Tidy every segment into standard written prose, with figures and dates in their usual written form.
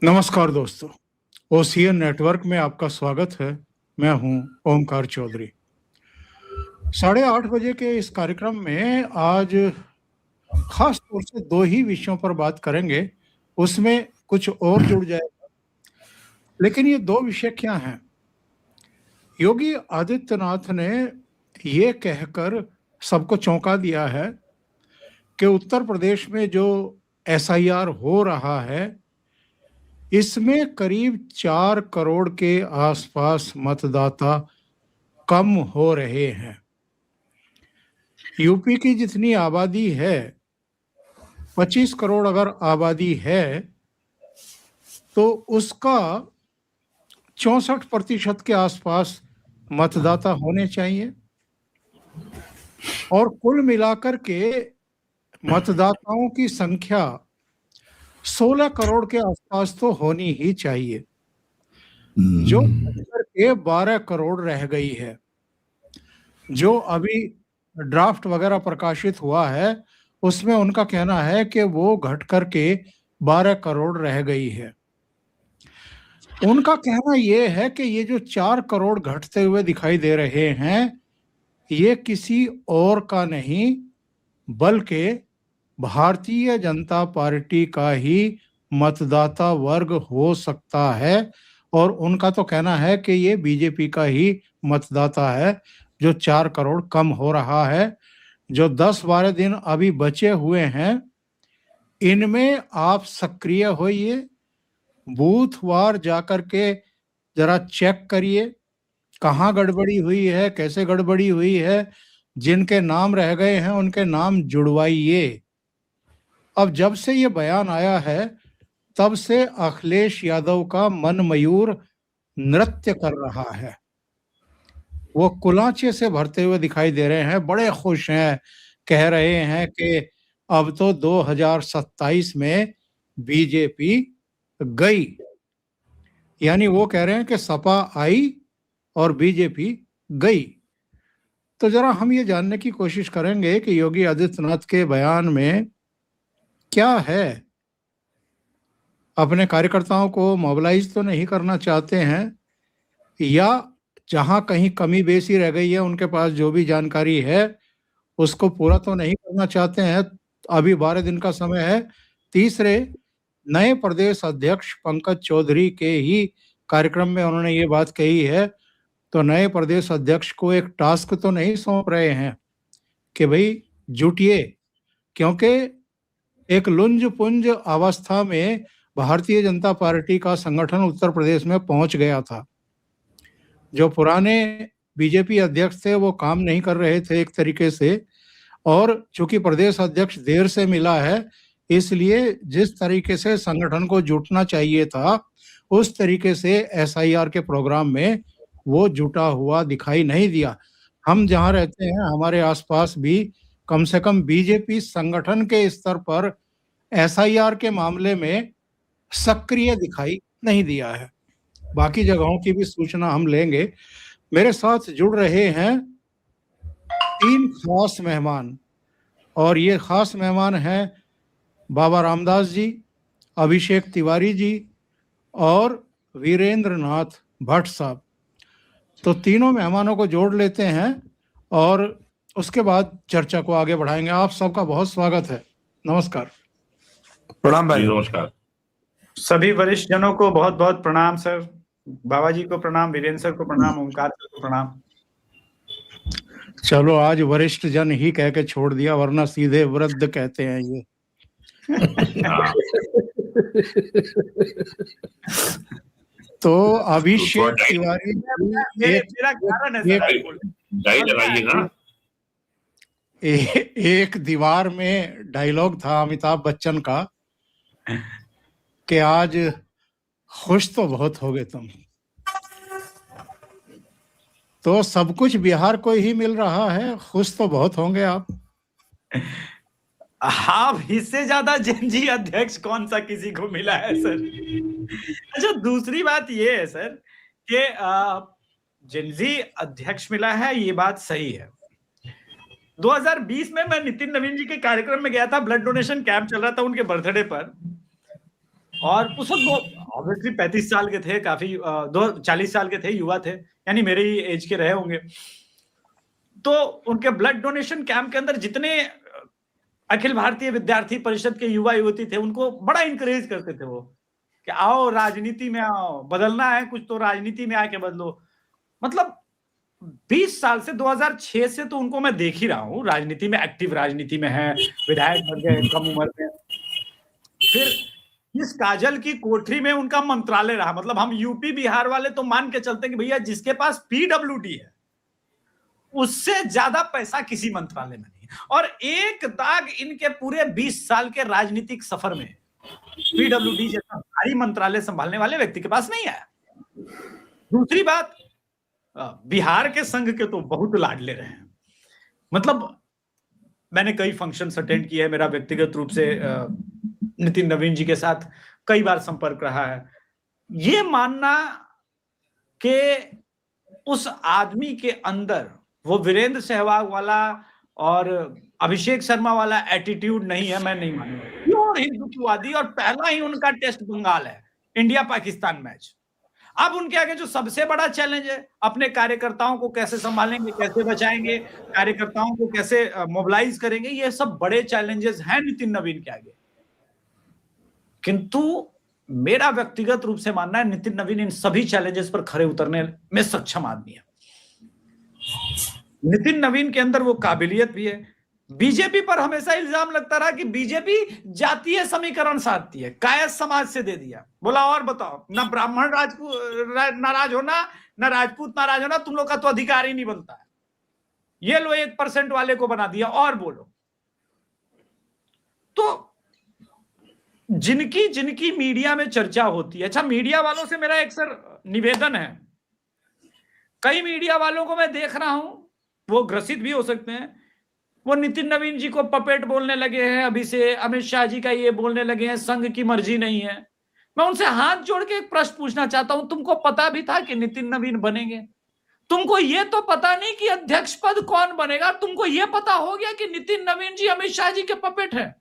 नमस्कार दोस्तों, OCN network में आपका स्वागत है। मैं हूं ओमकार चौधरी। 8:30 बजे के इस कार्यक्रम में आज खास तौर से 2 ही विषयों पर बात करेंगे, उसमें कुछ और जुड़ जाएगा। लेकिन ये 2 विषय क्या हैं? योगी आदित्यनाथ ने ये कहकर सबको चौंका दिया है कि उत्तर प्रदेश में जो एसआईआर हो रहा है, इसमें करीब 4 करोड़ के आसपास मतदाता कम हो रहे हैं। यूपी की जितनी आबादी है, 25 करोड़ अगर आबादी है, तो उसका 64% के आसपास मतदाता होने चाहिए और कुल मिलाकर के मतदाताओं की संख्या 16 करोड़ के आसपास तो होनी ही चाहिए, जो बढ़कर के 12 करोड़ रह गई है। जो अभी ड्राफ्ट वगैरह प्रकाशित हुआ है, उसमें उनका कहना है कि वो घट कर के 12 करोड़ रह गई है। उनका कहना ये है कि ये जो 4 करोड़ घटते हुए दिखाई दे रहे हैं, ये किसी और का नहीं, बल्कि भारतीय जनता पार्टी का ही मतदाता वर्ग हो सकता है। और उनका तो कहना है कि ये बीजेपी का ही मतदाता है, जो 4 करोड़ कम हो रहा है। जो 10-12 दिन अभी बचे हुए हैं, इनमें आप सक्रिय होइए, बूथवार जाकर के जरा चेक करिए कहाँ गड़बड़ी हुई है, कैसे गड़बड़ी हुई है। जिनके नाम रह गए हैं उनके नाम जुड़वाइए। अब जब से ये बयान आया है, तब से अखिलेश यादव का मन मयूर नृत्य कर रहा है। वो कुलांचे से भरते हुए दिखाई दे रहे हैं, बड़े खुश हैं, कह रहे हैं कि अब तो 2027 में बीजेपी गई। यानी वो कह रहे हैं कि सपा आई और बीजेपी गई। तो जरा हम ये जानने की कोशिश करेंगे कि योगी आदित्यनाथ के बयान में क्या है। अपने कार्यकर्ताओं को मोबिलाइज तो नहीं करना चाहते हैं, या जहां कहीं कमी बेसी रह गई है उनके पास जो भी जानकारी है उसको पूरा तो नहीं करना चाहते हैं। अभी 12 दिन का समय है। तीसरे, नए प्रदेश अध्यक्ष पंकज चौधरी के ही कार्यक्रम में उन्होंने ये बात कही है, तो नए प्रदेश अध्यक्ष को एक टास्क तो नहीं सौंप रहे हैं कि भाई जुटिए, क्योंकि एक लुंज पुंज अवस्था में भारतीय जनता पार्टी का संगठन उत्तर प्रदेश में पहुंच गया था। जो पुराने बीजेपी अध्यक्ष थे वो काम नहीं कर रहे थे एक तरीके से, और चूंकि प्रदेश अध्यक्ष देर से मिला है, इसलिए जिस तरीके से संगठन को जुटना चाहिए था उस तरीके से एसआईआर के प्रोग्राम में वो जुटा हुआ दिखाई नहीं दिया। हम जहां रहते हैं हमारे आसपास भी कम से कम बीजेपी संगठन के स्तर पर एसआईआर के मामले में सक्रिय दिखाई नहीं दिया है। बाकी जगहों की भी सूचना हम लेंगे। मेरे साथ जुड़ रहे हैं 3 खास मेहमान, और ये खास मेहमान हैं बाबा रामदास जी, अभिषेक तिवारी जी और वीरेंद्र नाथ भट्ट साहब। तो तीनों मेहमानों को जोड़ लेते हैं और उसके बाद चर्चा को आगे बढ़ाएंगे। आप सबका बहुत स्वागत है। नमस्कार। प्रणाम भाई। नमस्कार। सभी वरिष्ठ जनों को बहुत बहुत प्रणाम सर। बाबा जी को प्रणाम, वीरेंद्र सर को प्रणाम, ओमकार सर को प्रणाम। चलो, आज वरिष्ठ जन ही कह के छोड़ दिया, वरना सीधे वृद्ध कहते हैं ये। तो अभिषेक तिवारी मेरा कारण है सर, एक दीवार में डायलॉग था अमिताभ बच्चन का कि आज खुश तो बहुत हो गए तुम। तो सब कुछ बिहार को ही मिल रहा है, खुश तो बहुत होंगे आप। हाँ, इससे ज्यादा जनजी अध्यक्ष कौन सा किसी को मिला है सर। अच्छा, दूसरी बात ये है सर कि जनजी अध्यक्ष मिला है, ये बात सही है। 2020 में मैं नितिन नवीन जी के कार्यक्रम में गया था, ब्लड डोनेशन कैंप चल रहा था उनके बर्थडे पर, और उस वक्त ऑब्वियसली 35 साल के थे, काफी 40 साल के थे, युवा थे, यानी मेरे ही एज के रहे होंगे। तो उनके ब्लड डोनेशन कैंप के अंदर जितने अखिल भारतीय विद्यार्थी परिषद के युवा युवती थे, उनको बड़ा इंकरेज करते थे वो, कि आओ राजनीति में आओ, बदलना है कुछ तो राजनीति में आके बदलो। मतलब 20 साल से 2006 से तो उनको मैं देख ही रहा हूँ राजनीति में, एक्टिव राजनीति में है, विधायक बन गए कम उम्र में। फिर इस काजल की कोठरी में उनका मंत्रालय रहा। मतलब हम यूपी बिहार वाले तो मान के चलते हैं कि भैया जिसके पास पीडब्ल्यूडी है उससे ज्यादा पैसा किसी मंत्रालय में नहीं। और एक दाग इनके पूरे 20 साल के राजनीतिक सफर में पीडब्ल्यूडी जैसा भारी मंत्रालय संभालने वाले व्यक्ति के पास नहीं आया। दूसरी बात, बिहार के संघ के तो बहुत लाडले रहे हैं। मतलब मैंने कई फंक्शंस अटेंड किए हैं, मेरा व्यक्तिगत रूप से नितिन नवीन जी के साथ कई बार संपर्क रहा है। ये मानना कि उस आदमी के अंदर वो वीरेंद्र सहवाग वाला और अभिषेक शर्मा वाला एटीट्यूड नहीं है, मैं नहीं मानूंगा। प्योर हिंदुत्ववादी, और पहला ही उनका टेस्ट बंगाल है, इंडिया पाकिस्तान मैच। अब उनके आगे जो सबसे बड़ा चैलेंज है, अपने कार्यकर्ताओं को कैसे संभालेंगे, कैसे बचाएंगे, कार्यकर्ताओं को कैसे मोबिलाइज करेंगे, ये सब बड़े चैलेंजेस हैं नितिन नवीन के आगे। किंतु मेरा व्यक्तिगत रूप से मानना है नितिन नवीन इन सभी चैलेंजेस पर खरे उतरने में सक्षम आदमी है। नितिन नवीन के अंदर वो काबिलियत भी है। बीजेपी पर हमेशा इल्जाम लगता रहा कि बीजेपी जातीय समीकरण साधती है, कायस्थ समाज से दे दिया। बोला और बताओ, ना ब्राह्मण राजपूत नाराज होना, ना राजपूत नाराज होना, तुम लोग का तो अधिकार ही नहीं बनता है। ये लो 1% वाले को बना दिया, और बोलो। तो जिनकी जिनकी मीडिया में चर्चा होती है, अच्छा मीडिया वालों से मेरा एक सर निवेदन है, कई मीडिया वालों को मैं देख रहा हूं, वो ग्रसित भी हो सकते हैं, वो नितिन नवीन जी को पपेट बोलने लगे हैं, अभी से अमित शाह जी का ये बोलने लगे हैं, संघ की मर्जी नहीं है। मैं उनसे हाथ जोड़ के एक प्रश्न पूछना चाहता हूं, तुमको पता भी था कि नितिन नवीन बनेंगे? तुमको ये तो पता नहीं कि अध्यक्ष पद कौन बनेगा, तुमको ये पता हो गया कि नितिन नवीन जी अमित शाह जी के पपेट है।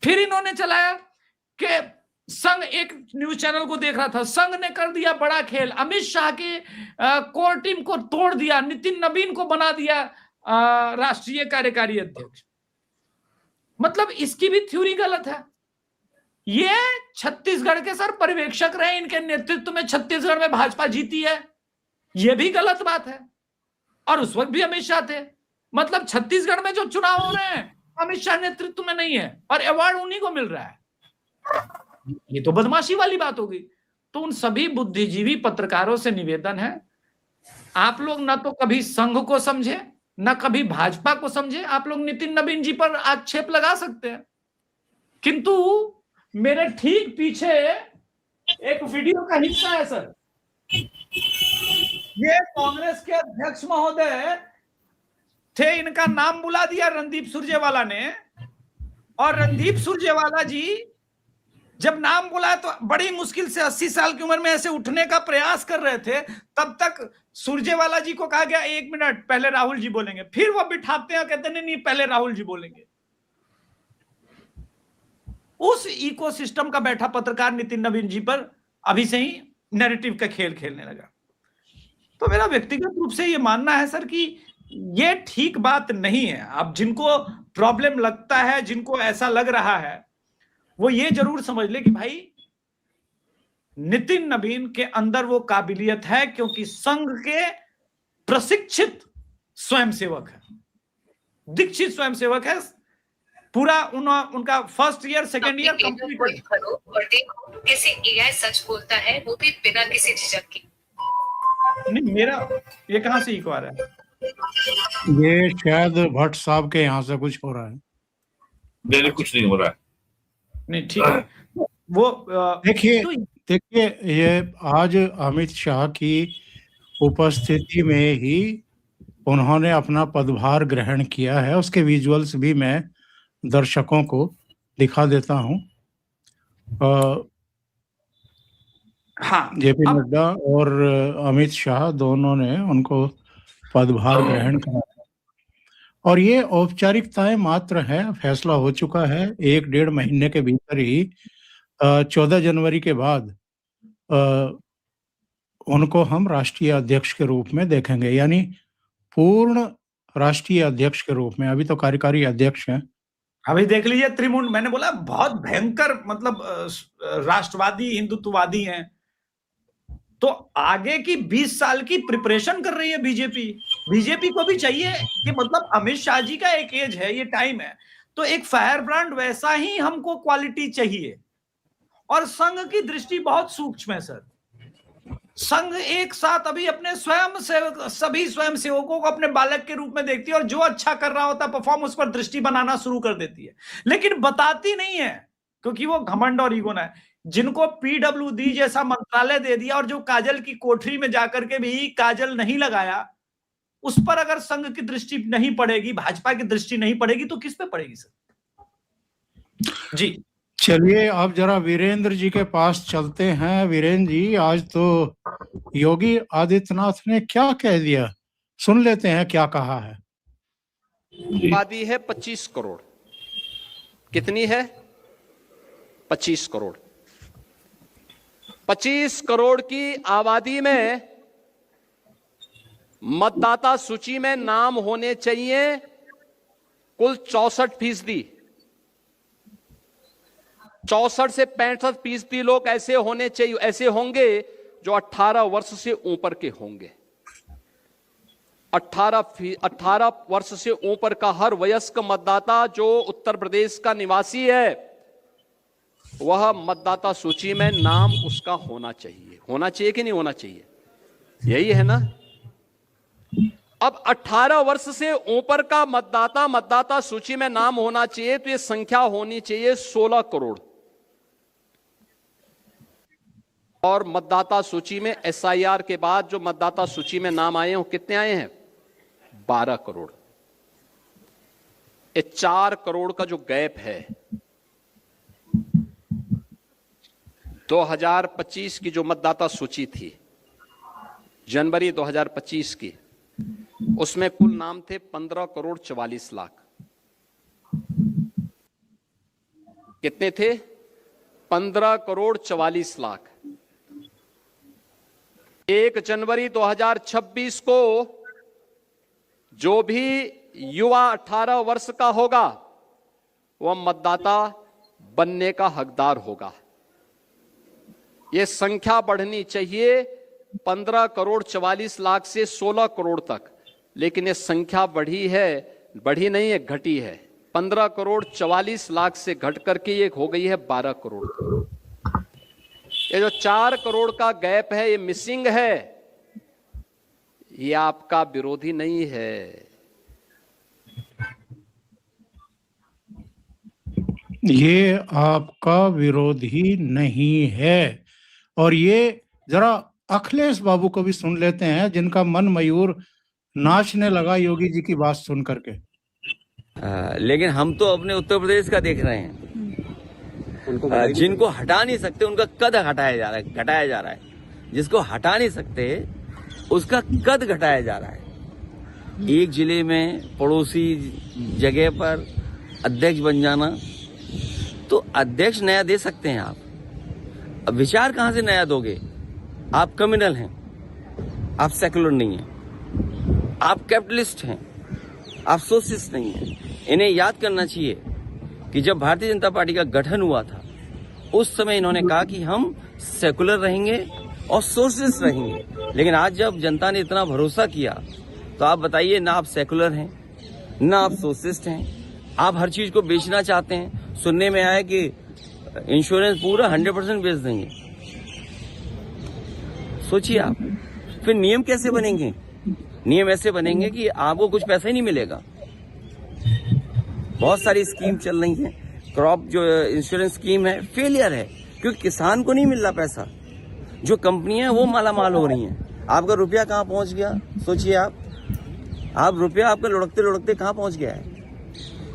फिर इन्होंने चलाया कि संघ, एक न्यूज चैनल को देख रहा था, संघ ने कर दिया बड़ा खेल, अमित शाह की कोर टीम को तोड़ दिया, नितिन नवीन को बना दिया राष्ट्रीय कार्यकारी अध्यक्ष। मतलब इसकी भी थ्योरी गलत है। ये छत्तीसगढ़ के सर पर्यवेक्षक रहे, इनके नेतृत्व में छत्तीसगढ़ में भाजपा जीती है, ये भी गलत बात है। और उस वक्त भी अमित शाह थे। मतलब छत्तीसगढ़ में जो चुनाव हो रहे हैं अमित शाह नेतृत्व में नहीं है, और अवार्ड उन्हीं को मिल रहा है। ये तो बदमाशी वाली बात होगी। तो उन सभी बुद्धिजीवी पत्रकारों से निवेदन है, आप लोग ना तो कभी संघ को समझे, ना कभी भाजपा को समझे। आप लोग नितिन नवीन जी पर आक्षेप लगा सकते हैं, किंतु मेरे ठीक पीछे एक वीडियो का हिस्सा है सर, ये कांग्रेस के अध्यक्ष महोदय थे, इनका नाम बुला दिया रणदीप सुरजेवाला ने, और रणदीप सुरजेवाला जी जब नाम बुलाया तो बड़ी मुश्किल से 80 साल की उम्र में ऐसे उठने का प्रयास कर रहे थे, तब तक सुरजेवाला जी को कहा गया 1 मिनट पहले राहुल जी बोलेंगे, फिर वो बिठाते हैं, कहते नहीं पहले राहुल जी बोलेंगे। उस इकोसिस्टम का बैठा पत्रकार नितिन नवीन जी पर अभी से ही नैरेटिव का खेल खेलने लगा। तो मेरा व्यक्तिगत रूप से ये मानना है सर कि ये ठीक बात नहीं है। अब जिनको प्रॉब्लम लगता है, जिनको ऐसा लग रहा है, वो ये जरूर समझ ले कि भाई नितिन नवीन के अंदर वो काबिलियत है, क्योंकि संघ के प्रशिक्षित स्वयंसेवक है, दीक्षित स्वयंसेवक है। पूरा उनका first year second year complete और देखो कैसे एआई सच बोलता है, वो भी बिना किसी झिझक के। नहीं, मेरा ये कहां से इको आ रहा है? ये शायद भट्ट साहब के यहाँ से कुछ हो रहा है। मेरे कुछ नहीं हो रहा है। नहीं, ठीक है। वो देखिए ये आज अमित शाह की उपस्थिति में ही उन्होंने अपना पदभार ग्रहण किया है। उसके विजुअल्स भी मैं दर्शकों को दिखा देता हूं। हाँ, जेपी नड्डा और अमित शाह दोनों ने उनको पदभार ग्रहण करा, और ये औपचारिकताएं मात्र हैं। फैसला हो चुका है, 1-1.5 महीने के भीतर ही 14 जनवरी के बाद उनको हम राष्ट्रीय अध्यक्ष के रूप में देखेंगे, यानी पूर्ण राष्ट्रीय अध्यक्ष के रूप में। अभी तो कार्यकारी अध्यक्ष हैं। अभी देख लीजिए त्रिमुंड, मैंने बोला बहुत भयंकर, मतलब राष्ट्रवादी हिंदुत्ववादी हैं। तो आगे की 20 साल की प्रिपरेशन कर रही है बीजेपी को भी चाहिए कि मतलब अमित शाह जी का एक एज है, ये टाइम है, तो एक फायर ब्रांड वैसा ही हमको क्वालिटी चाहिए। और संघ की दृष्टि बहुत सूक्ष्म है सर। संघ एक साथ अभी अपने सभी स्वयं सेवकों को अपने बालक के रूप में देखती है, और जो अच्छा कर रहा होता परफॉर्म उस पर दृष्टि बनाना शुरू कर देती है, लेकिन बताती नहीं है, क्योंकि वो घमंड और ईगो है। जिनको पीडब्ल्यूडी जैसा मंत्रालय दे दिया और जो काजल की कोठरी में जाकर के भी काजल नहीं लगाया, उस पर अगर संघ की दृष्टि नहीं पड़ेगी, भाजपा की दृष्टि नहीं पड़ेगी, तो किस पे पड़ेगी सर? जी चलिए अब जरा वीरेंद्र जी के पास चलते हैं। वीरेंद्र जी, आज तो योगी आदित्यनाथ ने क्या कह दिया, सुन लेते हैं क्या कहा है। आबादी है 25 करोड़। कितनी है? 25 करोड़। 25 करोड़ की आबादी में मतदाता सूची में नाम होने चाहिए कुल 64%। 64 से 65% लोग ऐसे होने चाहिए, ऐसे होंगे जो 18 वर्ष से ऊपर के होंगे। 18 वर्ष से ऊपर का हर वयस्क मतदाता जो उत्तर प्रदेश का निवासी है, वह मतदाता सूची में नाम उसका होना चाहिए। होना चाहिए कि नहीं होना चाहिए? यही है ना। अब 18 वर्ष से ऊपर का मतदाता सूची में नाम होना चाहिए, तो यह संख्या होनी चाहिए 16 करोड़। और मतदाता सूची में एसआईआर के बाद जो मतदाता सूची में नाम आए हैं, वो कितने आए हैं? 12 करोड़। ये 4 करोड़ का जो गैप है, 2025 की जो मतदाता सूची थी, जनवरी 2025 की, उसमें कुल नाम थे 15 करोड़ 44 लाख। कितने थे? 15 करोड़ 44 लाख। 1 जनवरी 2026 को जो भी युवा 18 वर्ष का होगा, वह मतदाता बनने का हकदार होगा। यह संख्या बढ़नी चाहिए 15 करोड़ 44 लाख से 16 करोड़ तक, लेकिन यह संख्या बढ़ी नहीं है, घटी है। 15 करोड़ 44 लाख से घट करके ये हो गई है 12 करोड़। ये जो 4 करोड़ का गैप है, ये मिसिंग है। ये आपका विरोधी नहीं है। ये आपका विरोधी नहीं है। और ये जरा अखिलेश बाबू को भी सुन लेते हैं, जिनका मन मयूर नाचने लगा योगी जी की बात सुन करके। लेकिन हम तो अपने उत्तर प्रदेश का देख रहे हैं। जिनको हटा नहीं सकते उनका कद घटाया जा रहा है। जिसको हटा नहीं सकते उसका कद घटाया जा रहा है। एक जिले में पड़ोसी जगह पर अध्यक्ष बन जाना, तो अध्यक्ष नया दे सकते हैं आप। अब विचार कहां से नया दोगे? आप कम्युनल हैं, आप सेकुलर नहीं हैं, आप कैपिटलिस्ट हैं, आप सोशलिस्ट नहीं हैं। इन्हें याद करना चाहिए कि जब भारतीय जनता पार्टी का गठन हुआ था, उस समय इन्होंने कहा कि हम सेकुलर रहेंगे और सोशलिस्ट रहेंगे। लेकिन आज जब जनता ने इतना भरोसा किया, तो आप बताइए, ना आप सेकुलर हैं, ना आप सोशलिस्ट हैं, आप हर चीज को बेचना चाहते हैं। सुनने में आया कि इंश्योरेंस पूरा 100% बेच देंगे। सोचिए आप, फिर नियम कैसे बनेंगे? नियम ऐसे बनेंगे कि आपको कुछ पैसा ही नहीं मिलेगा। बहुत सारी स्कीम चल रही है। क्रॉप जो इंश्योरेंस स्कीम है, फेलियर है, क्योंकि किसान को नहीं मिल रहा पैसा। जो कंपनियां वो मालामाल हो रही हैं। आपका रुपया कहाँ पहुंच गया? सोचिए आप रुपया आपका लुढ़कते लुढ़कते कहाँ पहुंच गया है?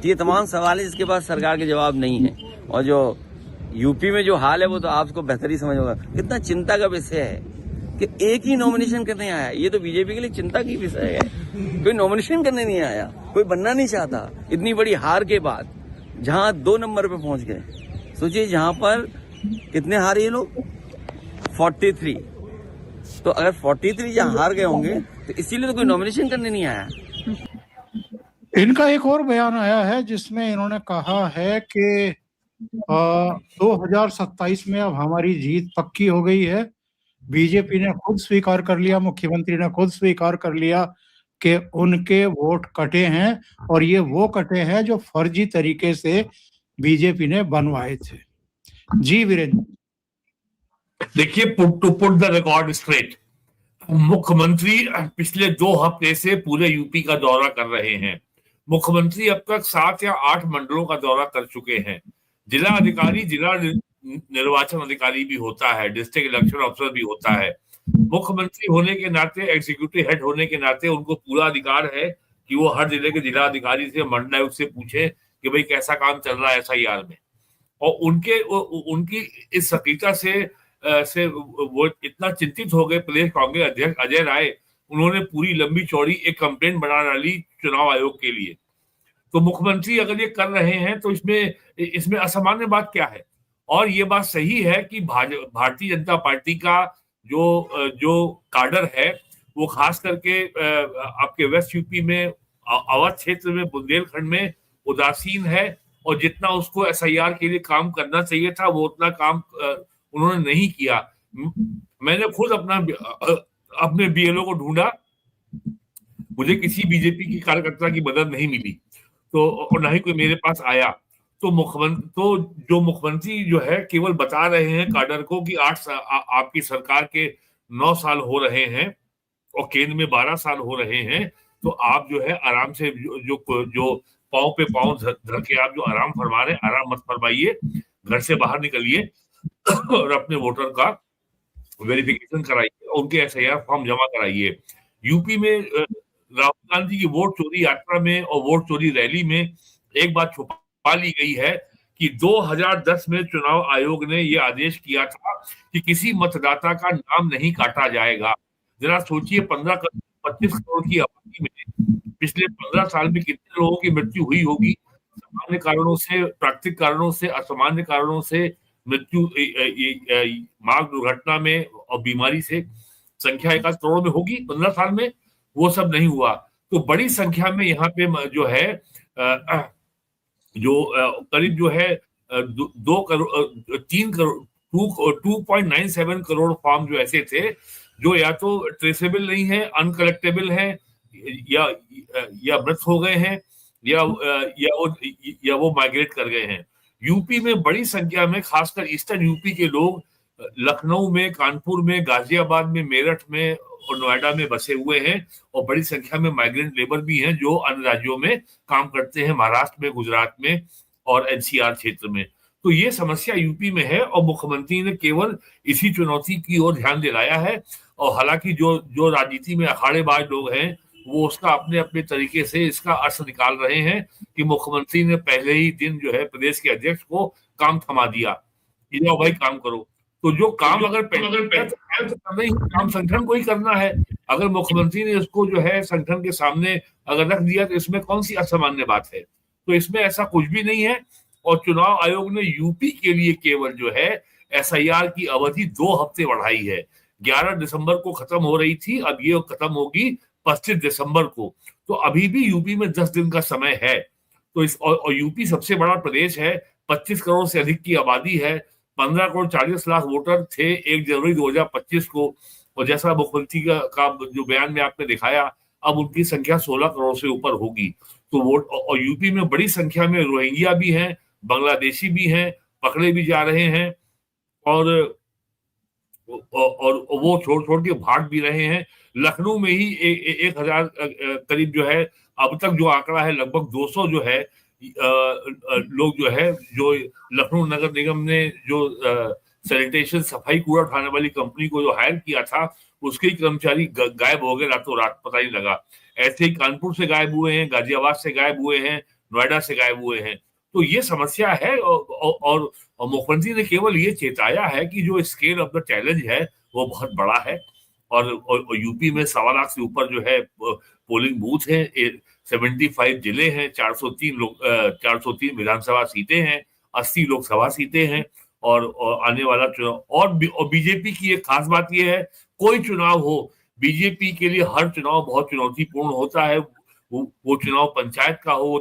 ये तमाम सवाल है जिसके पास सरकार के जवाब नहीं है। और जो यूपी में जो हाल है, वो तो आपको बेहतर ही समझ होगा। कितना चिंता का विषय है कि एक ही नॉमिनेशन करने आया। ये तो बीजेपी के लिए चिंता की विषय है। कोई नॉमिनेशन करने नहीं आया, कोई बनना नहीं चाहता। इतनी बड़ी हार के बाद जहां 2 नंबर पे पहुंच गए। सोचिए, जहां पर कितने हारे ये लोग? 43। तो अगर 43 जहां हार गए होंगे तो इसीलिए तो कोई नॉमिनेशन करने नहीं आया। इनका एक और बयान आया है जिसमें इन्होंने कहा है कि 2027 में अब हमारी जीत पक्की हो गई है। बीजेपी ने खुद स्वीकार कर लिया, मुख्यमंत्री ने खुद स्वीकार कर लिया कि उनके वोट कटे हैं और ये वो कटे हैं जो फर्जी तरीके से बीजेपी ने बनवाए थे। जी वीरेंद्र। देखिए, to put the record straight, मुख्यमंत्री पिछले 2 हफ्ते से पूरे यूपी का दौरा कर रहे हैं। मुख्यमंत्री अब तक 7 या 8 मंडलों का दौरा कर चुके हैं। जिला अधिकारी जिला निर्वाचन अधिकारी भी होता है, डिस्ट्रिक्ट इलेक्शन ऑफिसर भी होता है। मुख्यमंत्री होने के नाते, एग्जीक्यूटिव हेड होने के नाते उनको पूरा अधिकार है कि वो हर जिले के जिला अधिकारी से, मंडलायुक्त से पूछे कि भाई कैसा काम चल रहा है SIR में। और उनकी इस सक्रियता से वो इतना चिंतित हो गए प्रदेश कांग्रेस अध्यक्ष अजय राय, उन्होंने पूरी लंबी चौड़ी एक कंप्लेंट बना डाली चुनाव आयोग के लिए। तो मुख्यमंत्री अगर ये कर रहे हैं तो इसमें असामान्य बात क्या है? और ये बात सही है कि भारतीय जनता पार्टी का जो काडर है वो खास करके आपके वेस्ट यूपी में, अवध क्षेत्र में, बुंदेलखंड में उदासीन है। और जितना उसको SIR के लिए काम करना चाहिए था वो उतना काम उन्होंने नहीं किया। मैंने खुद अपने BLO को ढूंढा, मुझे किसी बीजेपी की कार्यकर्ता की मदद नहीं मिली, तो और ना ही कोई मेरे पास आया। तो जो मुख्यमंत्री जो है केवल बता रहे हैं काडर को कि आपकी सरकार के 9 साल हो रहे हैं और केंद्र में 12 साल हो रहे हैं, तो आप जो है आराम से जो पांव पे पांव धर के आप जो आराम फरमा रहे हैं, आराम मत फरमाइए, घर से बाहर निकलिए और अपने वोटर का वेरिफिकेशन कराइए, उनके SIR फॉर्म जमा कराइए। यूपी में राहुल गांधी की वोट चोरी यात्रा में और वोट चोरी रैली में एक बात छुपा ली गई है कि 2010 में चुनाव आयोग ने यह आदेश किया था कि किसी मतदाता का नाम नहीं काटा जाएगा। जरा सोचिए, 25 करोड़ की आबादी में पिछले 15 साल में कितने लोगों की मृत्यु हुई होगी, सामान्य कारणों से, प्राकृतिक कारणों से, असामान्य कारणों से मृत्यु, मार्ग दुर्घटना में और बीमारी से संख्या 1 करोड़ में होगी 15 साल में। वो सब नहीं हुआ। तो बड़ी संख्या में यहाँ पे जो है करीब जो है 2.97 करोड़ फॉर्म जो ऐसे थे जो या तो ट्रेसेबल नहीं है, अनकलेक्टेबल है, या मृत हो गए हैं, या वो माइग्रेट कर गए हैं। यूपी में बड़ी संख्या में खासकर ईस्टर्न यूपी के लोग लखनऊ में, कानपुर में, गाजियाबाद में, मेरठ में और नोएडा में बसे हुए हैं। और बड़ी संख्या में माइग्रेंट लेबर भी हैं जो अन्य राज्यों में काम करते हैं, महाराष्ट्र में, गुजरात में और NCR क्षेत्र में। तो ये समस्या यूपी में है और मुख्यमंत्री ने केवल इसी चुनौती की ओर ध्यान दिलाया है। और हालांकि जो राजनीति में अखाड़ेबाज लोग हैं वो उसका अपने अपने तरीके से इसका अर्थ निकाल रहे हैं कि मुख्यमंत्री ने पहले ही दिन जो है प्रदेश के अध्यक्ष को काम थमा दिया कि जाओ भाई काम करो। तो जो काम अगर करना ही काम संगठन को ही करना है, अगर मुख्यमंत्री ने उसको जो है संगठन के सामने अगर रख दिया तो इसमें कौन सी असामान्य बात है? तो इसमें ऐसा कुछ भी नहीं है। और चुनाव आयोग ने यूपी के लिए केवल जो है SIR की अवधि 2 हफ्ते बढ़ाई है। 11 दिसंबर को खत्म हो रही थी, अब ये खत्म होगी 25 दिसंबर को। तो अभी भी यूपी में 10 दिन का समय है। तो और यूपी सबसे बड़ा प्रदेश है, 25 करोड़ से अधिक की आबादी है, 15 करोड़ 40 लाख वोटर थे 1 जनवरी 2025 को। और जैसा मुख्यमंत्री का जो बयान में आपने दिखाया, अब उनकी संख्या 16 करोड़ से ऊपर होगी। तो वोट, और यूपी में बड़ी संख्या में रोहिंग्या भी हैं, बांग्लादेशी भी हैं, पकड़े भी जा रहे हैं और वो छोड़ के भाग भी रहे हैं। लखनऊ में ही 1000 करीब जो है अब तक जो आंकड़ा है, लगभग 200 जो है लोग जो है, जो लखनऊ नगर निगम ने जो सैनिटेशन सफाई कूड़ा उठाने वाली कंपनी को जो हायर किया था, उसके ही कर्मचारी गायब हो गए रातों रात, पता ही लगा। ऐसे ही कानपुर से गायब हुए हैं, गाजियाबाद से गायब हुए हैं, नोएडा से गायब हुए हैं। तो ये समस्या है। और मुख्यमंत्री ने केवल ये चेताया है कि जो स्केल ऑफ द चैलेंज है वो बहुत बड़ा है। और यूपी में 1.25 लाख से ऊपर जो है पोलिंग बूथ है, 75 जिले हैं, 403 विधानसभा सीटें हैं, 80 लोकसभा सीटें हैं और आने वाला चुनाव और बीजेपी की एक खास बात यह है, कोई चुनाव हो, बीजेपी के लिए हर चुनाव बहुत चुनौतीपूर्ण होता है। वो चुनाव पंचायत का हो, वो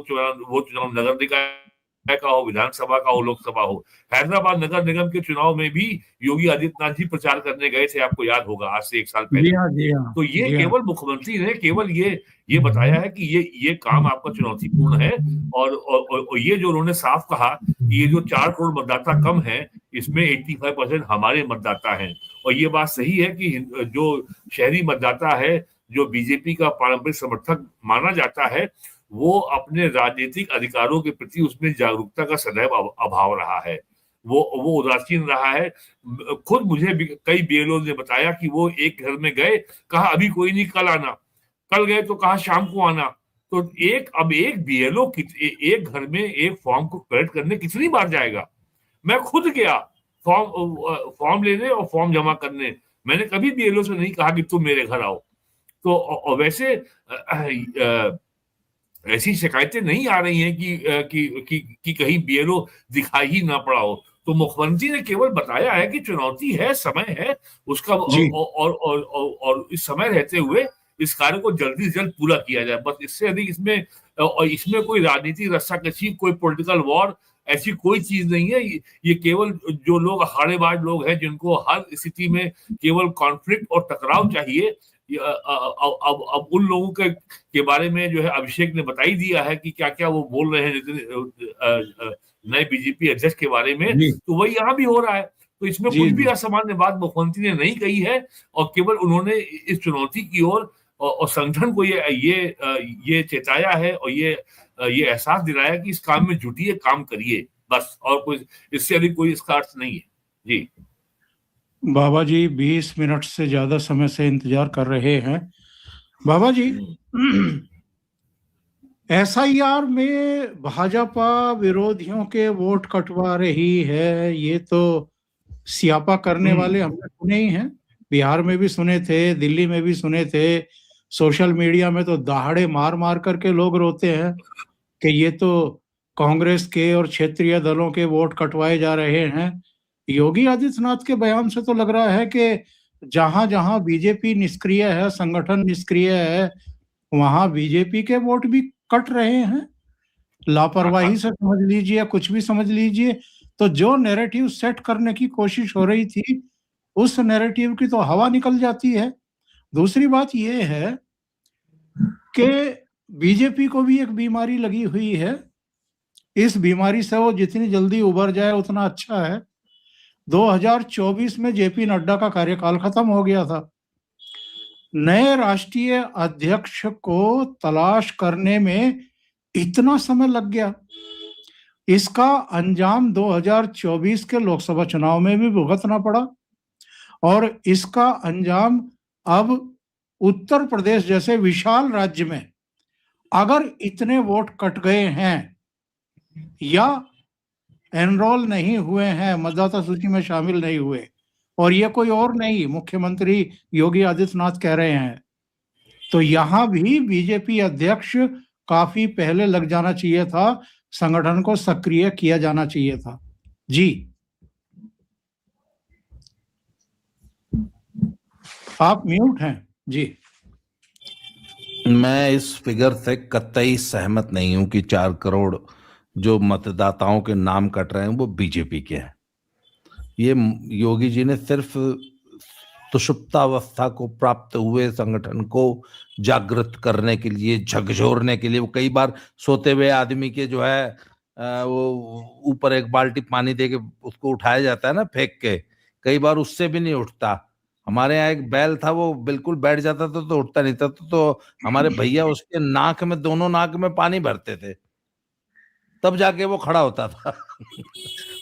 चुनाव नगर निकाय का हो, विधानसभा का हो, लोकसभा हो। हैदराबाद नगर निगम के चुनाव में भी योगी आदित्यनाथ जी प्रचार करने गए थे, आपको याद होगा, आज से 1 साल पहले। जी हाँ, तो ये केवल मुख्यमंत्री ने केवल ये बताया है कि ये काम आपका चुनौतीपूर्ण है, और ये जो उन्होंने साफ कहा कि ये जो 4 करोड़ मतदाता कम है, इसमें 85% हमारे मतदाता हैं। और ये बात सही है कि जो शहरी मतदाता है, जो बीजेपी का पारंपरिक समर्थक माना जाता है, वो अपने राजनीतिक अधिकारों के प्रति उसमें जागरूकता का सदैव अभाव रहा है, वो उदासीन रहा है। खुद मुझे कई बीएलओ ने बताया कि वो एक घर में गए, कहा अभी कोई नहीं, कल आना, कल गए तो कहा शाम को आना। तो अब एक बीएलओ एक घर में एक फॉर्म को कलेक्ट करने कितनी बार जाएगा? मैं खुद गया फॉर्म लेने और फॉर्म जमा करने, मैंने कभी बीएलओ से नहीं कहा कि तुम मेरे घर आओ। तो वैसे ऐसी शिकायतें नहीं आ रही हैं कि कहीं बीएलओ दिखाई ही ना पड़ा हो। तो मुख्यमंत्री ने केवल बताया है कि चुनौती है, समय है उसका, और इस समय रहते हुए इस कार्य को जल्दी से जल्द पूरा किया जाए, बस। इससे अधिक इसमें कोई राजनीतिक रस्साकशी, कोई पॉलिटिकल वॉर, ऐसी कोई चीज नहीं है। ये केवल जो लोग अखाड़ेबाज लोग हैं, जिनको हर स्थिति में केवल कॉन्फ्लिक्ट और टकराव चाहिए, अब उन लोगों के बारे में जो है अभिषेक ने बता ही दिया है कि क्या क्या वो बोल रहे हैं नए बीजेपी अध्यक्ष के बारे में, तो वही यहाँ भी हो रहा है। तो इसमें कुछ भी असामान्य बात मुख्यमंत्री ने नहीं कही है, और केवल उन्होंने इस चुनौती की ओर और संगठन को ये चेताया है, और ये एहसास दिलाया कि इस काम में जुटिए, काम करिए, बस। और कोई इससे अधिक कोई इसका अर्थ नहीं है। जी बाबा जी 20 मिनट से ज्यादा समय से इंतजार कर रहे हैं। बाबा जी, एसआईआर में भाजपा विरोधियों के वोट कटवा रही है, ये तो सियापा करने वाले हमने सुने ही हैं। बिहार में भी सुने थे, दिल्ली में भी सुने थे, सोशल मीडिया में तो दहाड़े मार मार करके लोग रोते हैं कि ये तो कांग्रेस के और क्षेत्रीय दलों के वोट कटवाए जा रहे हैं। योगी आदित्यनाथ के बयान से तो लग रहा है कि जहां जहां बीजेपी निष्क्रिय है, संगठन निष्क्रिय है, वहां बीजेपी के वोट भी कट रहे हैं। लापरवाही से समझ लीजिए, कुछ भी समझ लीजिए। तो जो नैरेटिव सेट करने की कोशिश हो रही थी, उस नैरेटिव की तो हवा निकल जाती है। दूसरी बात यह है कि बीजेपी को भी एक बीमारी लगी हुई है। इस बीमारी से वो जितनी जल्दी उबर जाए उतना अच्छा है। 2024 में जेपी नड्डा का कार्यकाल खत्म हो गया था। नए राष्ट्रीय अध्यक्ष को तलाश करने में इतना समय लग गया। इसका अंजाम 2024 के लोकसभा चुनाव में भी भुगतना पड़ा, और इसका अंजाम अब उत्तर प्रदेश जैसे विशाल राज्य में अगर इतने वोट कट गए हैं या एनरोल नहीं हुए हैं, मतदाता सूची में शामिल नहीं हुए, और ये कोई और नहीं, मुख्यमंत्री योगी आदित्यनाथ कह रहे हैं, तो यहां भी बीजेपी अध्यक्ष काफी पहले लग जाना चाहिए था, संगठन को सक्रिय किया जाना चाहिए था। जी आप म्यूट हैं। जी मैं इस फिगर से कतई सहमत नहीं हूं कि 4 करोड़ जो मतदाताओं के नाम कट रहे हैं वो बीजेपी के हैं। ये योगी जी ने सिर्फ सुषुप्तावस्था को प्राप्त हुए संगठन को जागृत करने के लिए, झकझोरने के लिए, वो कई बार सोते हुए आदमी के जो है वो ऊपर एक बाल्टी पानी दे के उसको उठाया जाता है ना, फेंक के, कई बार उससे भी नहीं उठता। हमारे यहाँ एक बैल था, वो बिल्कुल बैठ जाता था तो उठता नहीं था, तो हमारे भैया उसके नाक में, दोनों नाक में पानी भरते थे, तब जाके वो खड़ा होता था।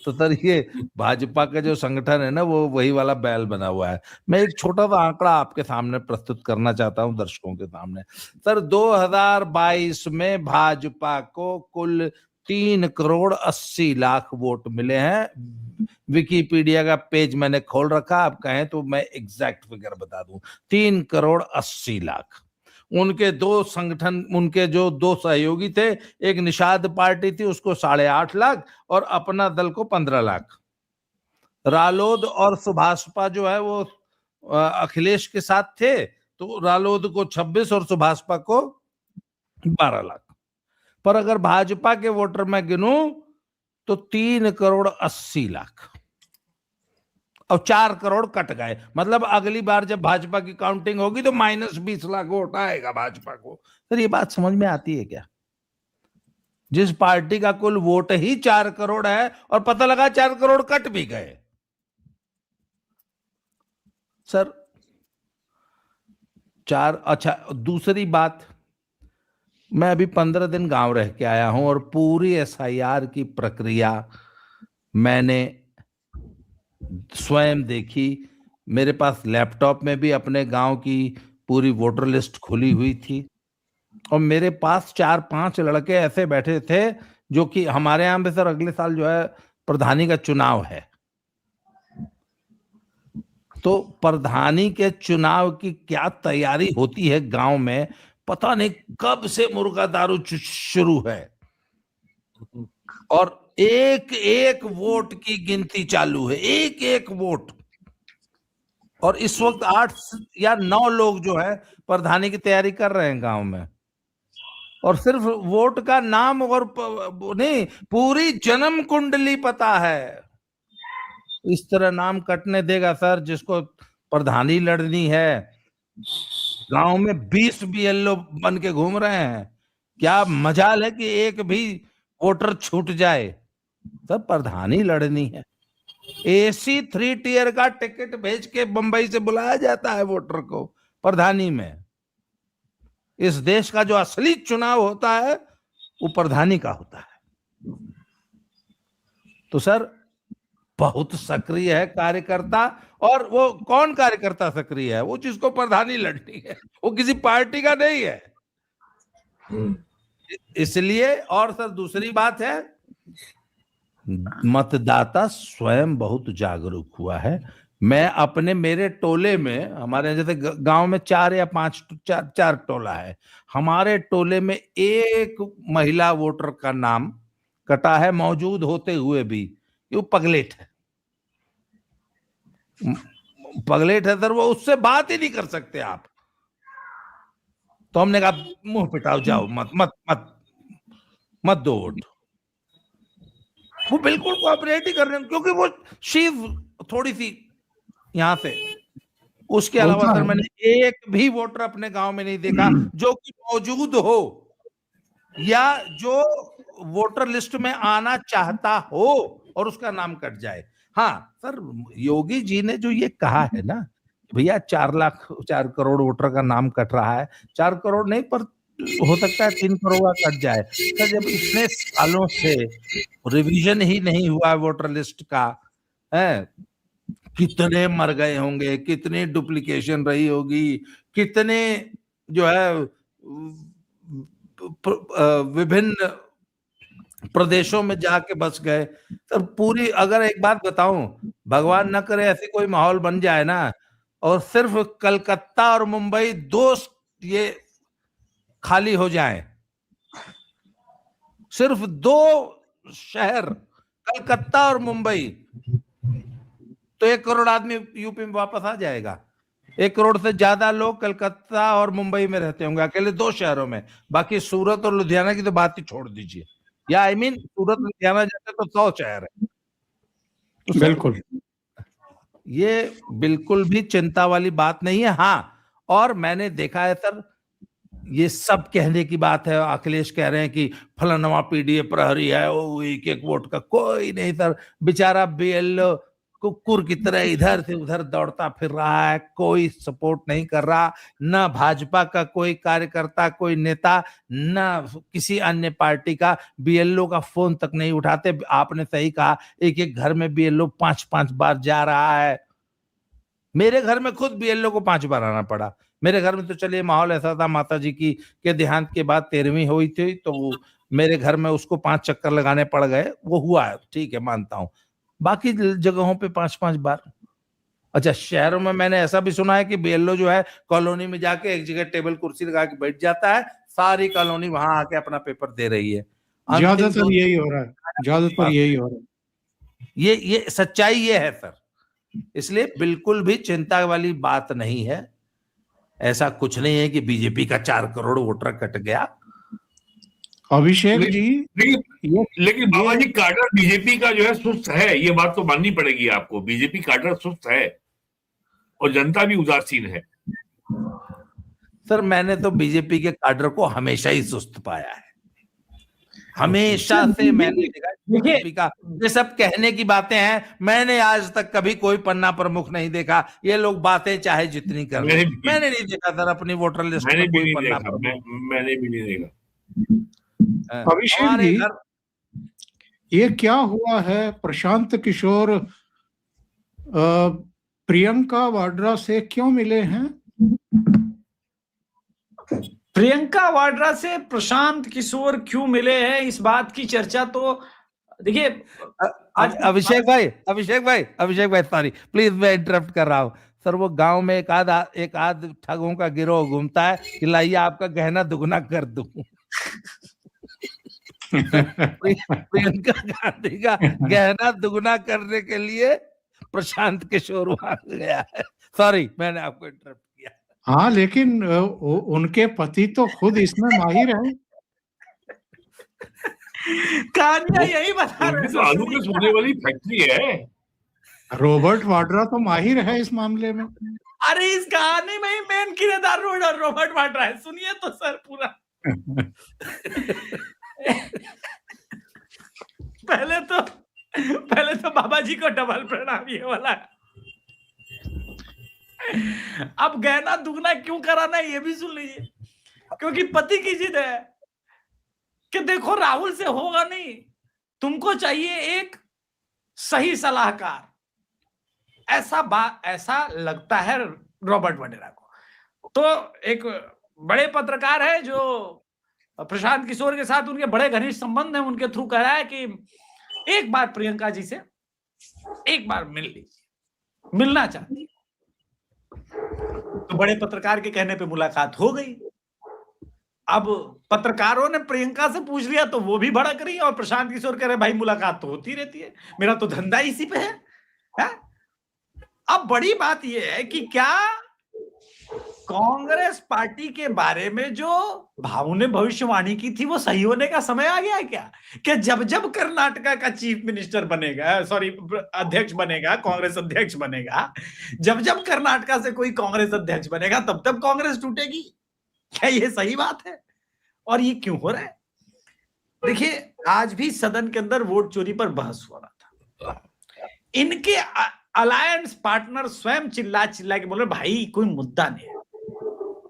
तो सर ये भाजपा का जो संगठन है ना, वो वही वाला बैल बना हुआ है। मैं एक छोटा सा आंकड़ा आपके सामने प्रस्तुत करना चाहता हूं, दर्शकों के सामने। सर 2022 में भाजपा को कुल 3 करोड़ 80 लाख वोट मिले हैं। विकिपीडिया का पेज मैंने खोल रखा, आप कहें तो मैं एग्जैक्ट फिगर बता दूं, 3 करोड़ 80 लाख। उनके 2 संगठन, उनके जो 2 सहयोगी थे, एक निषाद पार्टी थी, उसको 8.5 लाख, और अपना दल को 15 लाख। रालोद और सुभाषपा जो है वो अखिलेश के साथ थे, तो रालोद को 26 और सुभाषपा को 12 लाख। पर अगर भाजपा के वोटर मैं गिनूं तो 3,80,00,000 और 4 करोड़ कट गए। मतलब अगली बार जब भाजपा की काउंटिंग होगी तो -20 लाख वोट आएगा भाजपा को। सर ये बात समझ में आती है क्या? जिस पार्टी का कुल वोट ही 4 करोड़ है और पता लगा 4 करोड़ कट भी गए। सर अच्छा, दूसरी बात, मैं अभी 15 दिन गांव रह के आया हूं और पूरी SIR की प्रक्रिया मैंने स्वयं देखी। मेरे पास लैपटॉप में भी अपने गांव की पूरी वोटर लिस्ट खुली हुई थी और मेरे पास 4-5 लड़के ऐसे बैठे थे जो कि हमारे यहां पे सर अगले साल जो है प्रधानी का चुनाव है, तो प्रधानी के चुनाव की क्या तैयारी होती है गांव में, पता नहीं कब से मुर्गा दारू शुरू है और एक एक वोट की गिनती चालू है, एक एक वोट। और इस वक्त 8 या 9 लोग जो है प्रधानी की तैयारी कर रहे हैं गांव में, और सिर्फ वोट का नाम और नहीं, पूरी जन्म कुंडली पता है। इस तरह नाम कटने देगा सर जिसको प्रधानी लड़नी है? गांव में 20 BLO बन के घूम रहे हैं, क्या मजाल है कि एक भी वोटर छूट जाए? सर प्रधानी लड़नी है। AC 3 टियर का टिकट भेज के बंबई से बुलाया जाता है वोटर को प्रधानी में। इस देश का जो असली चुनाव होता है वो प्रधानी का होता है। तो सर बहुत सक्रिय है कार्यकर्ता, और वो कौन कार्यकर्ता सक्रिय है? वो जिसको प्रधानी लड़नी है, वो किसी पार्टी का नहीं है। इसलिए, और सर दूसरी बात है, मतदाता स्वयं बहुत जागरूक हुआ है। मैं अपने मेरे टोले में, हमारे जैसे गांव में 4 या 5 4 टोला है, हमारे टोले में एक महिला वोटर का नाम कटा है मौजूद होते हुए भी। वो पगलेट है, पगलेट है सर, वो उससे बात ही नहीं कर सकते आप। तो हमने कहा मुंह पिटाओ, जाओ, मत मत मत मत दो वोट। वो बिल्कुल कोऑपरेट ही कर रहे हैं क्योंकि वो शिव थोड़ी सी यहां से। उसके अलावा सर मैंने एक भी वोटर अपने गांव में नहीं देखा जो कि मौजूद हो या जो वोटर लिस्ट में आना चाहता हो और उसका नाम कट जाए। हाँ सर, योगी जी ने जो ये कहा है ना भैया 4 करोड़ वोटर का नाम कट रहा है, 4 करोड़ नहीं, पर हो सकता है 3 करोड़ का कट जाए। सर जब इतने सालों से रिवीजन ही नहीं हुआ है वोटर लिस्ट का, है, कितने मर गए होंगे, कितनी डुप्लीकेशन रही होगी, कितने जो है विभिन्न प्रदेशों में जाके बस गए। तो पूरी, अगर एक बात बताऊं, भगवान न करे ऐसी कोई माहौल बन जाए ना और सिर्फ कलकत्ता और मुंबई 2 ये खाली हो जाए, सिर्फ 2 शहर कलकत्ता और मुंबई, तो 1 करोड़ आदमी यूपी में वापस आ जाएगा। 1 करोड़ से ज्यादा लोग कलकत्ता और मुंबई में रहते होंगे अकेले 2 शहरों में। बाकी सूरत और लुधियाना की तो बात ही छोड़ दीजिए, या I mean सूरत लुधियाना जैसे तो 100 शहर है। तो बिल्कुल ये बिल्कुल भी चिंता वाली बात नहीं है। हाँ, और मैंने देखा है सर, ये सब कहने की बात है, अखिलेश कह रहे हैं कि फलाना पीडीए प्रहरी है, वो 1-1 वोट का, कोई नहीं सर, बेचारा BLO कुकुर की तरह इधर से उधर दौड़ता फिर रहा है, कोई सपोर्ट नहीं कर रहा, ना भाजपा का कोई कार्यकर्ता, कोई नेता, ना किसी अन्य पार्टी का। BLO का फोन तक नहीं उठाते। आपने सही कहा, एक घर में BLO 5-5 बार जा रहा है। मेरे घर में खुद BLO को 5 बार आना पड़ा। मेरे घर में तो चलिए माहौल ऐसा था, माता जी की के देहांत के बाद 13वीं हुई थी, तो मेरे घर में उसको 5 चक्कर लगाने पड़ गए, वो हुआ है, ठीक है, मानता हूं। बाकी जगहों पे 5-5 बार। अच्छा, शहरों में मैंने ऐसा भी सुना है कि BLO जो है कॉलोनी में जाके एक जगह टेबल कुर्सी लगा के बैठ जाता है, सारी कॉलोनी वहां आके अपना पेपर दे रही है। ज्यादातर यही हो रहा है, ज्यादातर यही हो रहा है। ये सच्चाई ये है सर। इसलिए बिल्कुल भी चिंता वाली बात नहीं है। ऐसा कुछ नहीं है कि बीजेपी का 4 करोड़ वोटर कट गया। अभिषेक जी, लेकिन बाबा जी काडर बीजेपी का जो है सुस्त है, ये बात तो माननी पड़ेगी आपको। बीजेपी काडर सुस्त है और जनता भी उदासीन है। सर मैंने तो बीजेपी के काडर को हमेशा ही सुस्त पाया है, हमेशा से मैंने देखा। बीजेपी का ये सब कहने की बातें हैं, मैंने आज तक कभी कोई पन्ना प्रमुख नहीं देखा। ये लोग बातें चाहे जितनी कर लें, मैंने नहीं देखा सर अपनी वोटर लिस्ट में कोई पन्ना प्रमुख। मैंने भी नहीं देखा। अभिषेक जी, ये क्या हुआ है? प्रशांत किशोर प्रियंका वाड्रा से क्यों मिले हैं? प्रियंका वाड्रा से प्रशांत किशोर क्यों मिले हैं, इस बात की चर्चा तो देखिए। अभिषेक भाई सॉरी प्लीज, मैं इंटरप्ट कर रहा हूँ सर। वो गांव में एक आध ठगों का गिरोह घूमता है कि लाइए आपका गहना दुगना कर दूं। प्रियंका गांधी का गहना दुगना करने के लिए प्रशांत किशोर वहां गया है। सॉरी मैंने आपको इंटरप्ट किया। हाँ, लेकिन उनके पति तो खुद इसमें माहिर है। कहानियां यही बता रहे हैं। तो आलू के सोने वाली फैक्ट्री है। रॉबर्ट वाड्रा तो माहिर है इस मामले में। अरे इस कहानी में ही मेन किरदार रॉबर्ट वाड्रा है। सुनिए तो सर पूरा। पहले तो बाबा जी को डबल प्रणाम ये वाला। अब गहना दुगना क्यों कराना है ये भी सुन लीजिए। क्योंकि पति की जिद है कि देखो राहुल से होगा नहीं, तुमको चाहिए एक सही सलाहकार। ऐसा लगता है रॉबर्ट वाड्रा को। तो एक बड़े पत्रकार है जो प्रशांत किशोर के साथ उनके बड़े घनिष्ठ संबंध है, उनके थ्रू कह रहा है कि एक बार प्रियंका जी से एक बार मिल लीजिए, मिलना चाहती। तो बड़े पत्रकार के कहने पे मुलाकात हो गई। अब पत्रकारों ने प्रियंका से पूछ लिया तो वो भी भड़क रही है और प्रशांत किशोर कह रहे भाई मुलाकात तो होती रहती है, मेरा तो धंधा इसी पे है? अब बड़ी बात यह है कि क्या कांग्रेस पार्टी के बारे में जो भाऊ ने भविष्यवाणी की थी वो सही होने का समय आ गया है क्या? कि जब जब कर्नाटका का चीफ मिनिस्टर बनेगा, अध्यक्ष बनेगा, कांग्रेस अध्यक्ष बनेगा, जब जब कर्नाटका से कोई कांग्रेस अध्यक्ष बनेगा तब तब कांग्रेस टूटेगी? क्या ये सही बात है? और ये क्यों हो रहा है? देखिए आज भी सदन के अंदर वोट चोरी पर बहस हो रहा था। इनके अलायंस पार्टनर स्वयं चिल्ला के बोले भाई कोई मुद्दा नहीं है।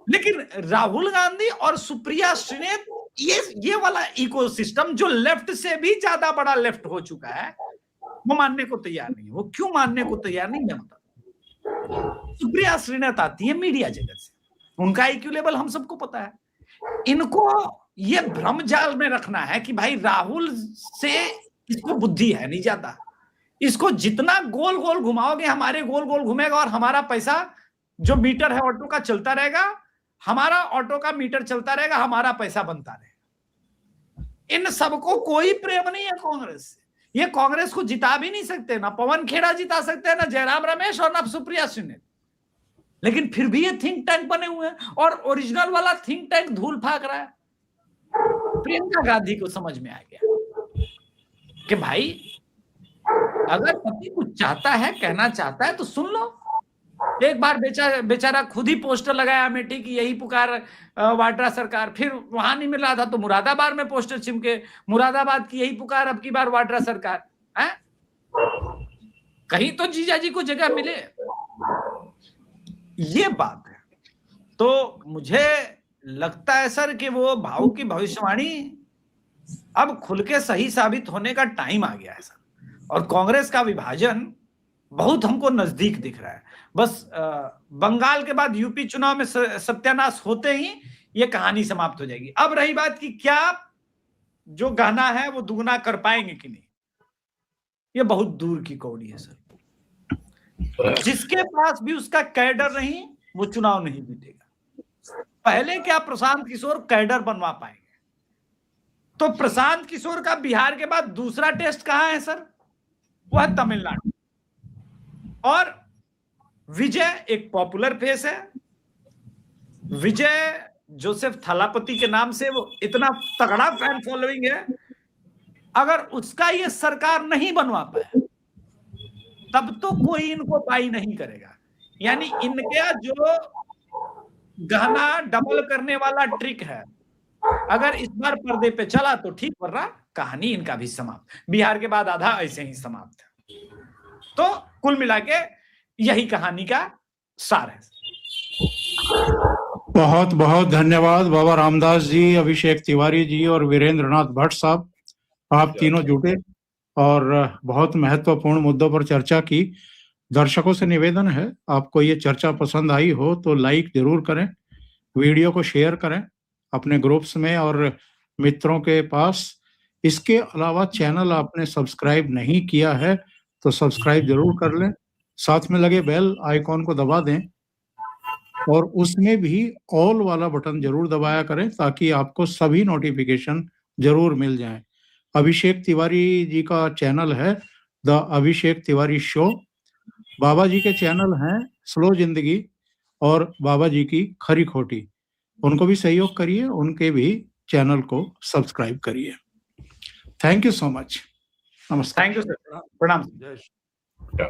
लेकिन राहुल गांधी और सुप्रिया श्रीनेत ये वाला इकोसिस्टम जो लेफ्ट से भी ज्यादा बड़ा लेफ्ट हो चुका है वो मानने को तैयार नहीं है। वो क्यों मानने को तैयार नहीं मैं बताता। सुप्रिया श्रीनेत आती है मीडिया जगत से, उनका IQ लेवल हम सबको पता है। इनको ये भ्रम जाल में रखना है कि भाई राहुल से इसको बुद्धि है नहीं ज्यादा, इसको जितना गोल गोल घुमाओगे हमारे गोल गोल घूमेगा और हमारा पैसा जो मीटर है ऑटो का चलता रहेगा, हमारा ऑटो का मीटर चलता रहेगा, हमारा पैसा बनता रहेगा। इन सबको कोई प्रेम नहीं है कांग्रेस से। ये कांग्रेस को जिता भी नहीं सकते, ना पवन खेड़ा जिता सकते हैं, ना जयराम रमेश और ना सुप्रिया श्रीनेत। लेकिन फिर भी ये थिंक टैंक बने हुए हैं और ओरिजिनल वाला थिंक टैंक धूल फाक रहा है। प्रियंका गांधी को समझ में आ गया कि भाई अगर पति कुछ चाहता है, कहना चाहता है तो सुन लो। एक बार बेचारा खुद ही पोस्टर लगाया अमेठी की यही पुकार वाड्रा सरकार, फिर वहां नहीं मिल रहा था तो मुरादाबाद में पोस्टर चिमके मुरादाबाद की यही पुकार, अब की बार वाड्रा सरकार है। कहीं तो जीजाजी को जगह मिले, ये बात है। तो मुझे लगता है सर कि वो भाऊ की भविष्यवाणी अब खुल के सही साबित होने का टाइम आ गया है सर। और कांग्रेस का विभाजन बहुत हमको नजदीक दिख रहा है। बस बंगाल के बाद यूपी चुनाव में सत्यानाश होते ही ये कहानी समाप्त हो जाएगी। अब रही बात कि क्या जो गहना है वो दुगना कर पाएंगे कि नहीं, ये बहुत दूर की कौड़ी है सर। जिसके पास भी उसका कैडर नहीं वो चुनाव नहीं जीतेगा। पहले क्या प्रशांत किशोर कैडर बनवा पाएंगे? तो प्रशांत किशोर का बिहार के बाद दूसरा टेस्ट कहां है सर? वह तमिलनाडु। और विजय एक पॉपुलर फेस है। विजय जोसेफ थलापति के नाम से वो इतना तगड़ा फैन फॉलोइंग है, अगर उसका ये सरकार नहीं बनवा पाए तब तो कोई इनको बाई नहीं करेगा। यानी इनका जो गहना डबल करने वाला ट्रिक है, अगर इस बार पर्दे पे चला तो ठीक, वरना कहानी इनका भी समाप्त। बिहार के बाद आधा ऐसे ही समाप्त है। तो कुल मिला के यही कहानी का सार है। बहुत बहुत धन्यवाद बाबा रामदास जी, अभिषेक तिवारी जी और वीरेंद्र नाथ भट्ट साहब, आप तीनों जुटे और बहुत महत्वपूर्ण मुद्दों पर चर्चा की। दर्शकों से निवेदन है, आपको ये चर्चा पसंद आई हो तो लाइक जरूर करें, वीडियो को शेयर करें अपने ग्रुप्स में और मित्रों के पास। इसके अलावा चैनल आपने सब्सक्राइब नहीं किया है तो सब्सक्राइब जरूर कर लें, साथ में लगे बेल आइकॉन को दबा दें और उसमें भी ऑल वाला बटन जरूर दबाया करें ताकि आपको सभी नोटिफिकेशन जरूर मिल जाएं। अभिषेक तिवारी जी का चैनल है द अभिषेक तिवारी शो। बाबा जी के चैनल हैं स्लो जिंदगी और बाबा जी की खरी खोटी। उनको भी सहयोग करिए, उनके भी चैनल को सब्सक्राइब करिए। Thank you so much. नमस्कार। थैंक यू सर, प्रणाम। जय श्री-